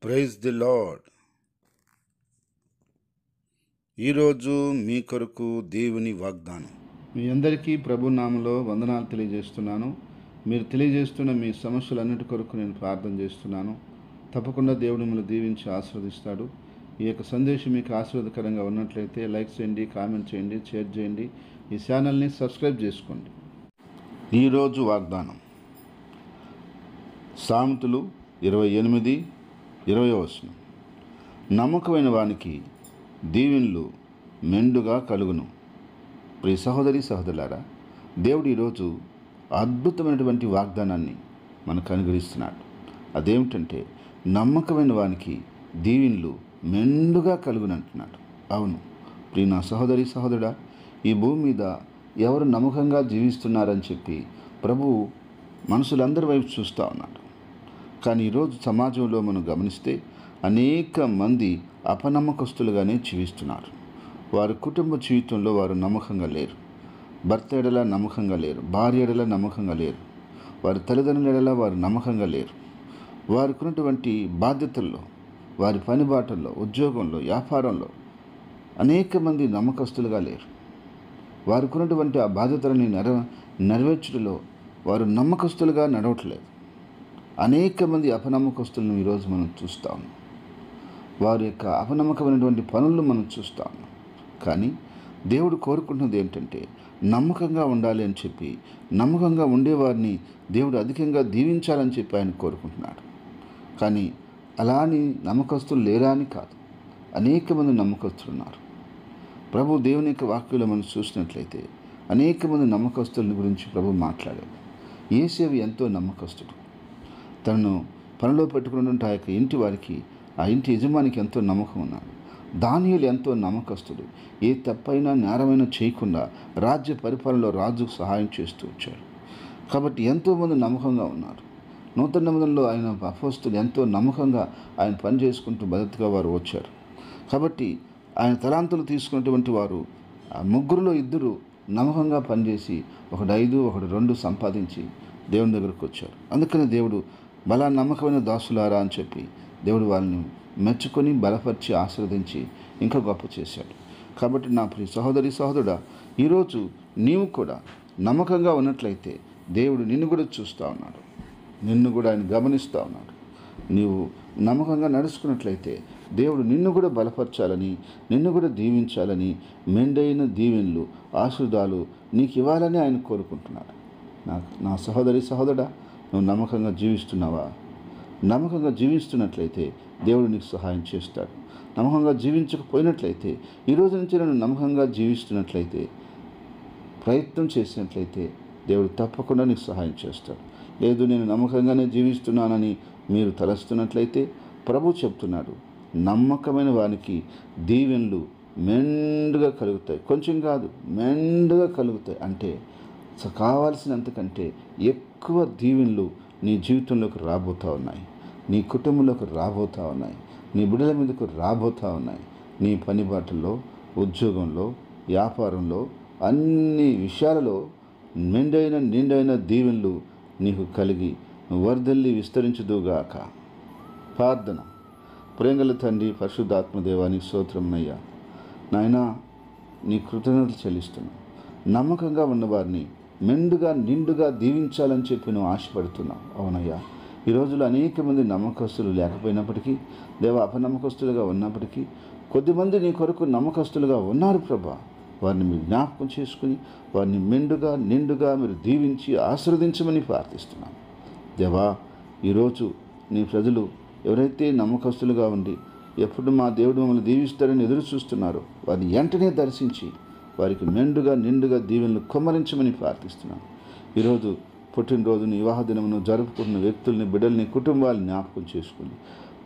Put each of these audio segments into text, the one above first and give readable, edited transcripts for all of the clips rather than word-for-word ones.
Praise the lord. ఈరోజు మీ కొరకు దేవుని వాగ్దానం. మీ అందరికీ ప్రభు నామములో వందనాలు తెలియజేస్తున్నాను. మీరు తెలియజేస్తున్న మీ సమస్యలన్నిటి కొరకు నేను ప్రార్థన చేస్తున్నాను. తప్పకుండా దేవుడు మిమ్మల్ని దీవించి ఆశీర్వదిస్తాడు. ఈ యొక్క సందేశం మీకు ఆశీర్వాదకరంగా ఉన్నట్లయితే లైక్ చేయండి, కామెంట్ చేయండి, షేర్ చేయండి. ఈ ఛానల్ని సబ్స్క్రైబ్ చేసుకోండి. ఈరోజు వాగ్దానం సామెతలు 28:20. నమ్మకమైన వానికి దీవెనలు మెండుగా కలుగును. ప్రియ సహోదరి సహోదరులారా, దేవుడు ఈరోజు అద్భుతమైనటువంటి వాగ్దానాన్ని మనకు అనుగ్రహిస్తున్నాడు. అదేమిటంటే నమ్మకమైన వానికి దీవెనలు మెండుగా కలుగునంటున్నాడు. అవును ప్రియ నా సహోదరి సహోదరుడా, ఈ భూమి మీద ఎవరు నమ్మకంగా జీవిస్తున్నారని చెప్పి ప్రభువు మనుషులందరి వైపు చూస్తూ ఉన్నాడు. కానీ ఈరోజు సమాజంలో మనం గమనిస్తే అనేక మంది అపనమ్మకస్తులుగానే జీవిస్తున్నారు. వారి కుటుంబ జీవితంలో వారు నమ్మకంగా లేరు. భర్త ఎడల నమ్మకంగా లేరు, భార్య ఎడల నమ్మకంగా లేరు, వారి తల్లిదండ్రుల ఎడల వారు నమ్మకంగా లేరు. వారికి ఉన్నటువంటి బాధ్యతల్లో, వారి పని బాటల్లో, ఉద్యోగంలో, వ్యాపారంలో అనేక మంది నమ్మకస్తులుగా లేరు. వారికి ఉన్నటువంటి ఆ బాధ్యతలని నెరవేర్చడంలో వారు నమ్మకస్తులుగా నడవట్లేదు. అనేక మంది అపనమ్మకస్తులను ఈరోజు మనం చూస్తూ ఉన్నాం. వారి యొక్క అపనమ్మకమైనటువంటి పనులను మనం చూస్తూ ఉన్నాం. కానీ దేవుడు కోరుకుంటున్నది ఏంటంటే నమ్మకంగా ఉండాలి అని చెప్పి, నమ్మకంగా ఉండేవారిని దేవుడు అధికంగా దీవించాలని చెప్పి ఆయన కోరుకుంటున్నాడు. కానీ అలా అని నమ్మకస్తులు లేరా అని కాదు, అనేక మంది నమ్మకస్తులు ఉన్నారు. ప్రభు దేవుని యొక్క వాక్యంలో మనం చూసినట్లయితే అనేక మంది నమ్మకస్తుల గురించి ప్రభు మాట్లాడాడు. యేసేపు ఎంతో నమ్మకస్తుడు. తనను పనిలో పెట్టుకున్నటువంటి ఆ యొక్క ఇంటి వారికి, ఆ ఇంటి యజమానికి ఎంతో నమ్మకం ఉన్నాడు. దానియేలు ఎంతో నమ్మకస్తుడు. ఏ తప్పైనా నేరమైనా చేయకుండా రాజ్య పరిపాలనలో రాజుకు సహాయం చేస్తూ వచ్చాడు. కాబట్టి ఎంతోమంది నమ్మకంగా ఉన్నారు. నూతన నిబంధనలో ఆయన అపోస్తలులు ఎంతో నమ్మకంగా ఆయన పని చేసుకుంటూ భద్రతగా వారు వచ్చారు. కాబట్టి ఆయన తలాంతులు తీసుకున్నటువంటి వారు ఆ ముగ్గురులో ఇద్దరు నమ్మకంగా పనిచేసి ఒకడు 5, ఒకడు 2 సంపాదించి దేవుని దగ్గరకు వచ్చారు. అందుకని దేవుడు బలా నమ్మకమైన దాసులారా అని చెప్పి దేవుడు వాళ్ళని మెచ్చుకొని బలపరిచి ఆశీర్వదించి ఇంకా గొప్ప చేశాడు. కాబట్టి నా ప్రియ సహోదరి సహోదరుడా, ఈరోజు నీవు కూడా నమ్మకంగా ఉన్నట్లయితే దేవుడు నిన్ను కూడా చూస్తూ ఉన్నాడు, నిన్ను కూడా ఆయన గమనిస్తూ ఉన్నాడు. నీవు నమ్మకంగా నడుచుకున్నట్లయితే దేవుడు నిన్ను కూడా బలపరచాలని, నిన్ను కూడా దీవించాలని, మెండైన దీవెనలు, ఆశీర్వాదాలు నీకు ఇవ్వాలని ఆయన కోరుకుంటున్నాడు. నా సహోదరి సహోదరుడా, నువ్వు నమ్మకంగా జీవిస్తున్నావా? నమ్మకంగా జీవిస్తున్నట్లయితే దేవుడు నీకు సహాయం చేస్తాడు. నమ్మకంగా జీవించకపోయినట్లయితే, ఈరోజు నుంచి నేను నమ్మకంగా జీవిస్తున్నట్లయితే, ప్రయత్నం చేసినట్లయితే దేవుడు తప్పకుండా నీకు సహాయం చేస్తాడు. లేదు నేను నమ్మకంగానే జీవిస్తున్నానని మీరు తలస్తున్నట్లయితే ప్రభు చెప్తున్నాడు, నమ్మకమైన వానికి దీవెనలు మెండుగా కలుగుతాయి. కొంచెం కాదు, మెండుగా కలుగుతాయి. అంటే కావాల్సినంతకంటే ఎక్కువ దీవెనలు నీ జీవితంలోకి రాబోతూ ఉన్నాయి, నీ కుటుంబంలోకి రాబోతూ ఉన్నాయి, నీ బిడ్డల మీదకు రాబోతూ ఉన్నాయి. నీ పని బాటల్లో, ఉద్యోగంలో, వ్యాపారంలో, అన్ని విషయాలలో నిండైన దీవెనలు నీకు కలిగి వర్ధిల్లి విస్తరించుదుగాక. ప్రార్థన. ప్రేమగల తండ్రి, పరిశుద్ధాత్మ దేవానికి స్తోత్రమయ్యా. నాయనా, నీ కృతజ్ఞతలు చెల్లిస్తున్నాను. నమ్మకంగా ఉన్నవారిని మెండుగా నిండుగా దీవించాలని చెప్పి నువ్వు ఆశపడుతున్నావు. అవునయ్యా, ఈ రోజుల్లో అనేక మంది నమ్మకస్తులు లేకపోయినప్పటికీ, దేవ అపనమ్మకస్తులుగా ఉన్నప్పటికీ, కొద్దిమంది నీ కొరకు నమ్మకస్తులుగా ఉన్నారు ప్రభా. వారిని మీరు జ్ఞాపకం చేసుకుని వారిని మెండుగా నిండుగా మీరు దీవించి ఆశీర్వదించమని ప్రార్థిస్తున్నాను. దేవా, ఈరోజు నీ ప్రజలు ఎవరైతే నమ్మకస్తులుగా ఉండి ఎప్పుడు మా దేవుడు మమ్మల్ని దీవిస్తారని ఎదురు చూస్తున్నారో వారిని వెంటనే దర్శించి వారికి మెండుగా నిండుగా దీవెనలు కుమ్మరించమని ప్రార్థిస్తున్నాను. ఈరోజు పుట్టినరోజుని, వివాహ దినమును జరుపుకుంటున్న వ్యక్తుల్ని, బిడ్డల్ని, కుటుంబాలను జ్ఞాపకం చేసుకుని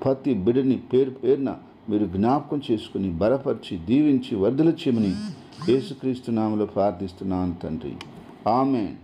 ప్రతి బిడ్డని పేరు పేరున మీరు జ్ఞాపకం చేసుకుని బలపరిచి దీవించి వర్ధలు చేయమని యేసుక్రీస్తు నామములో ప్రార్థిస్తున్నాను తండ్రి. ఆమేన్.